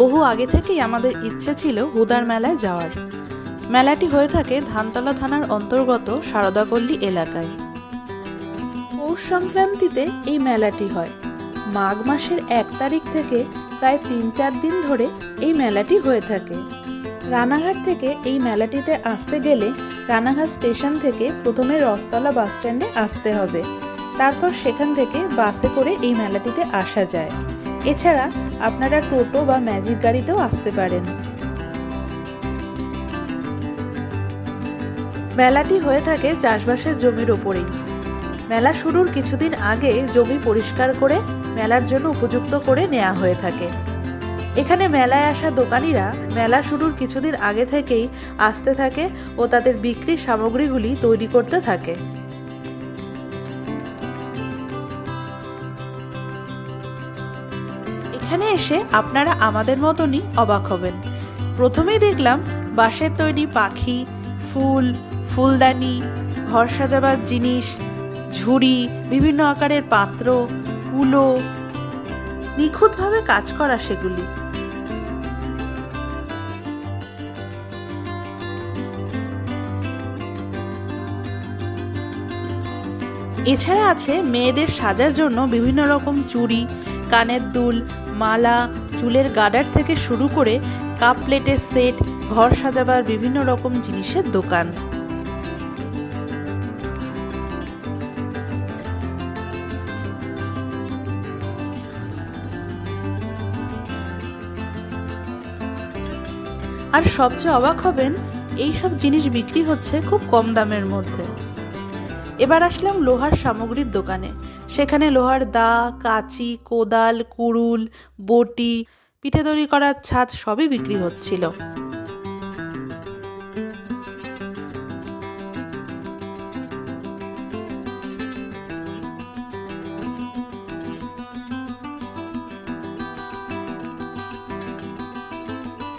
বহু আগে থেকেই আমাদের ইচ্ছে ছিল হুদার মেলায় যাওয়ার। মেলাটি হয়ে থাকে ধানতলা থানার অন্তর্গত সারদাপল্লী এলাকায়। পৌষ সংক্রান্তিতে এই মেলাটি হয়। মাঘ মাসের 1 তারিখ থেকে প্রায় 3-4 দিন ধরে এই মেলাটি হয়ে থাকে। রানাঘাট থেকে এই মেলাটিতে আসতে গেলে রানাঘাট স্টেশন থেকে প্রথমে রথতলা বাস স্ট্যান্ডে আসতে হবে। তারপর সেখান থেকে বাসে করে এই মেলাটিতে আসা যায়। এছাড়া আপনারা টোটো বা ম্যাজিক গাড়িতেও আসতে পারেন। মেলাটি হয়ে থাকে চাষবাসের জমির ওপরেই। মেলা শুরুর কিছুদিন আগে জমি পরিষ্কার করে মেলার জন্য উপযুক্ত করে নেওয়া হয়ে থাকে। এখানে মেলায় আসা দোকানিরা মেলা শুরুর কিছুদিন আগে থেকেই আসতে থাকে ও তাদের বিক্রির সামগ্রীগুলি তৈরি করতে থাকে। এখানে এসে আপনারা আমাদের মতনই অবাক হবেন। প্রথমেই দেখলাম বাঁশের তৈরি পাখি, ফুল, ফুলদানি, ঘর সাজাবার জিনিস, ঝুড়ি, বিভিন্ন আকারের পাত্র, কুলো, নিখুঁতভাবে কাজ করা সেগুলি। এছাড়া আছে মেয়েদের সাজার জন্য বিভিন্ন রকম চুড়ি, কানের দুল, মালা, চুলের গার্ডার থেকে শুরু করে কাপ প্লেটের সেট, ঘর সাজাবার বিভিন্ন রকম জিনিসের দোকান। আর সবচেয়ে অবাক হবেন, এই সব জিনিস বিক্রি হচ্ছে খুব কম দামের মধ্যে। এবার আসলাম লোহার সামগ্রীর দোকানে। সেখানে লোহার দা, কাঁচি, কোদাল, কুড়ুল, বটি, পিঠে তৈরি করার ছাদ সবই বিক্রি হচ্ছিল।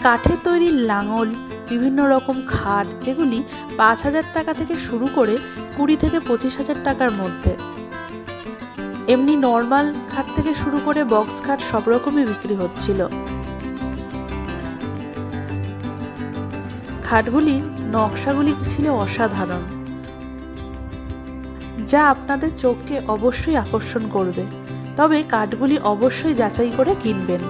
কাঠের তৈরি লাঙল, বিভিন্ন রকম খাট, যেগুলি 5,000 টাকা থেকে শুরু করে 20 থেকে 25,000 টাকার মধ্যে। এমনি নর্মাল খাট থেকে শুরু করে বক্স খাট সব রকমই বিক্রি হচ্ছিল। খাটগুলির নকশাগুলি ছিল অসাধারণ, যা আপনাদের চোখকে অবশ্যই আকর্ষণ করবে। তবে কাঠগুলি অবশ্যই যাচাই করে কিনবেন।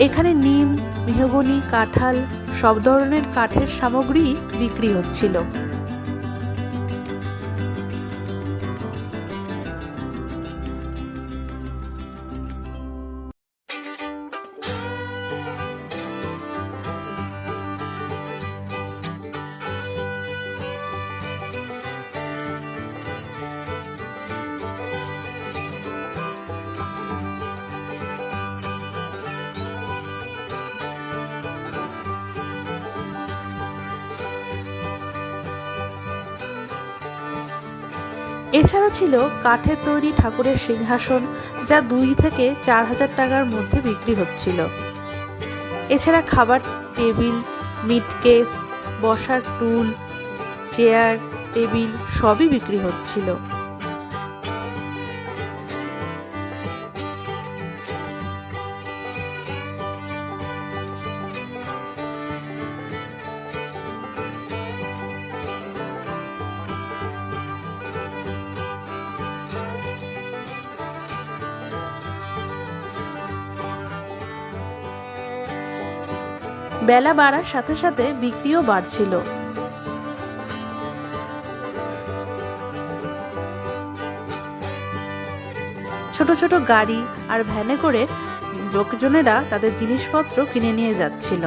এখানে নিম, মেহগনি, কাঁঠাল, সব ধরনের কাঠের সামগ্রী বিক্রি হচ্ছিল। এছাড়া ছিল কাঠের তৈরি ঠাকুরের সিংহাসন, যা 2 থেকে 4,000 টাকার মধ্যে বিক্রি হচ্ছিল। এছাড়া খাবার টেবিল, মিট কেস, বসার টুল, চেয়ার, টেবিল সবই বিক্রি হচ্ছিল। বেলা বাড়ার সাথে সাথে বিক্রিও বাড়ছিল। ছোট ছোট গাড়ি আর ভ্যানে করে লোকজনেরা তাদের জিনিসপত্র কিনে নিয়ে যাচ্ছিল।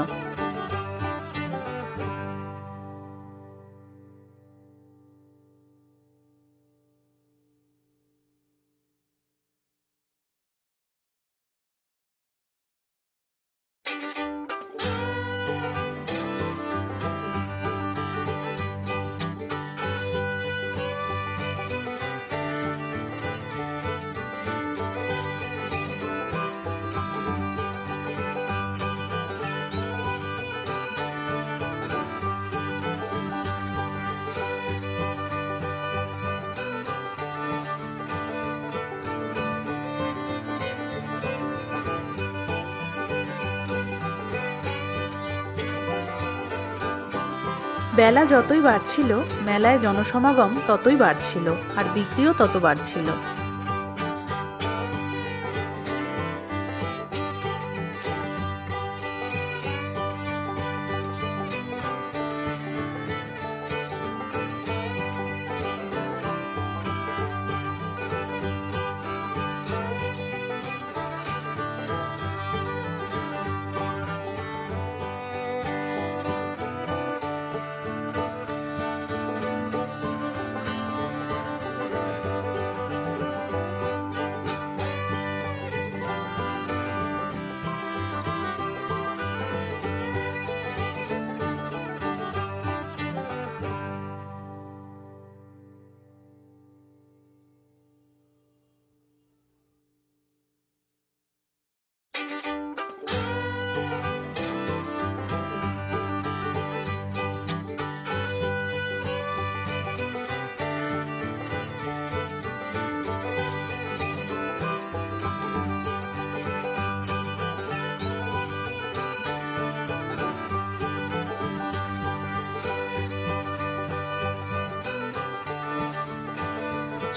বেলা যতই বাড়ছিল মেলায় জনসমাগম ততই বাড়ছিল আর বিক্রিও তত বাড়ছিল।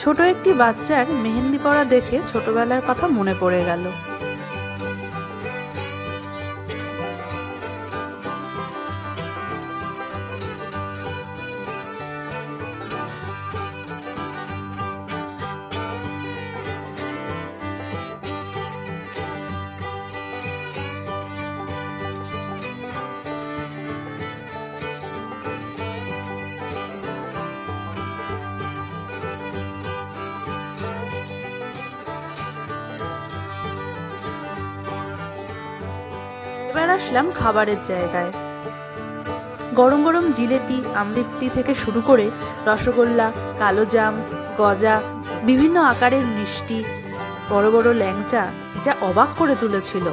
ছোট একটি বাচ্চার মেহেন্দি পরা দেখে ছোটবেলার কথা মনে পড়ে গেল। এবার আসলাম খাবারের জায়গায়। গরম গরম জিলেপি, আমৃত্তি থেকে শুরু করে রসগোল্লা, কালোজাম, গজা, বিভিন্ন আকারের মিষ্টি, বড় বড় ল্যাংচা যা অবাক করে তুলেছিল।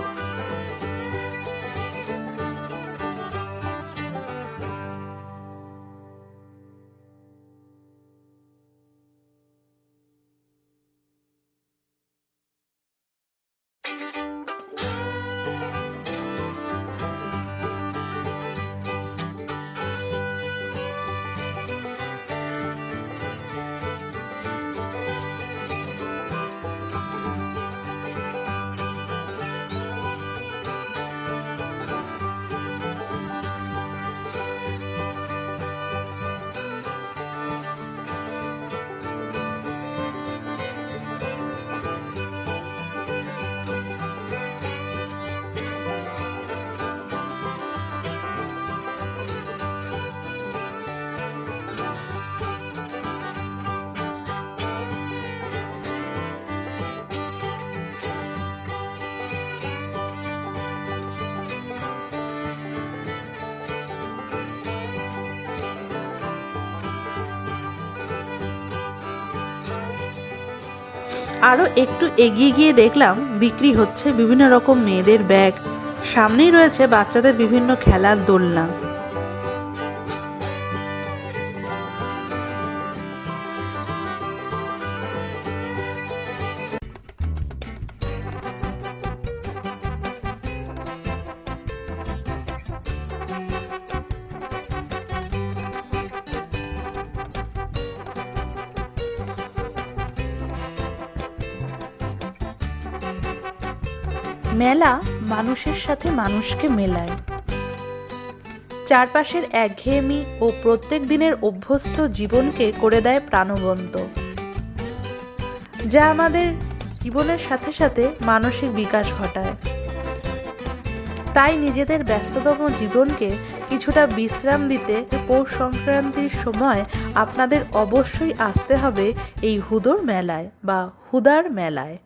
আরও একটু এগিয়ে গিয়ে দেখলাম বিক্রি হচ্ছে বিভিন্ন রকম মেয়েদের ব্যাগ, সামনেই রয়েছে বাচ্চাদের বিভিন্ন খেলার দোলনা। মেলা মানুষের সাথে মানুষকে মেলায়, চারপাশের একঘেয়েমি ও প্রত্যেক দিনের অভ্যস্ত জীবনকে করে দেয় প্রাণবন্ত, যা আমাদের জীবনের সাথে সাথে মানসিক বিকাশ ঘটায়। তাই নিজেদের ব্যস্ততম জীবনকে কিছুটা বিশ্রাম দিতে পৌষ সংক্রান্তির সময় আপনাদের অবশ্যই আসতে হবে এই হুদোর মেলায় বা হুদার মেলায়।